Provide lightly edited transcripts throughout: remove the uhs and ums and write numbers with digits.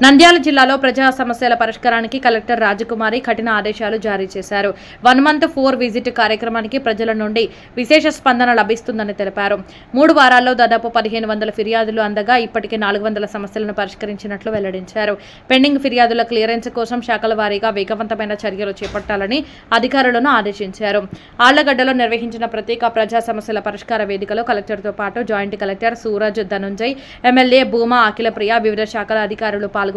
నంద్యాల జిల్లాలో ప్రజా సమస్యల పరిష్కారానికి కలెక్టర్ రాజకుమారి కఠిన ఆదేశాలు జారీ చేశారు. 1 month 4 విజిట్ కార్యక్రమానికి ప్రజల నుండి విశేష స్పందన లభిస్తుందని తెలిపారు. 3 వారాల్లో దాదాపు 1500 ఫిర్యాదులు అందగా ఇప్పటికే 400 సమస్యలను పరిష్కరించినట్లు వెల్లడించారు. పెండింగ్ ఫిర్యాదుల క్లియరెన్స్ కోసం శాఖల వారీగా వేగవంతమైన చర్యలు చేపట్టాలని అధికారులను ఆదేశించారు. ఆళ్లగడ్డలో నిర్వహించిన ప్రత్యేక ప్రజా సమస్యల పరిష్కార వేదికలో కలెక్టర్తో పాటు joint collector Suraj Dhanunjay, MLA Bhuma Akhilapriya, వివిధ శాఖల అధికారులు పాల్గొని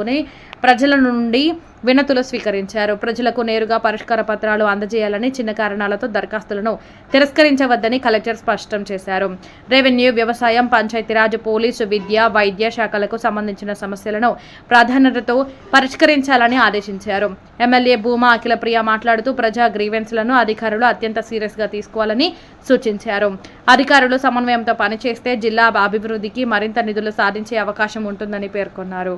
ప్రజల నుండి వినతులు స్వీకరించారు. ప్రజలకు నేరుగా పరిష్కార పత్రాలు అందజేయాలని, చిన్న కారణాలతో దరఖాస్తులను తిరస్కరించవద్దని కలెక్టర్ స్పష్టం చేశారు. రెవెన్యూ, వ్యవసాయం, పంచాయతీరాజ్, పోలీసు, విద్య, వైద్య శాఖలకు సంబంధించిన సమస్యలను ప్రాధాన్యతతో పరిష్కరించాలని ఆదేశించారు. ఎమ్మెల్యే భూమా అఖిలప్రియ మాట్లాడుతూ ప్రజా గ్రీవెన్స్లను అధికారులు అత్యంత సీరియస్గా తీసుకోవాలని సూచించారు. అధికారులు సమన్వయంతో పనిచేస్తే జిల్లా అభివృద్ధికి మరింత నిధులు సాధించే అవకాశం ఉంటుందని పేర్కొన్నారు.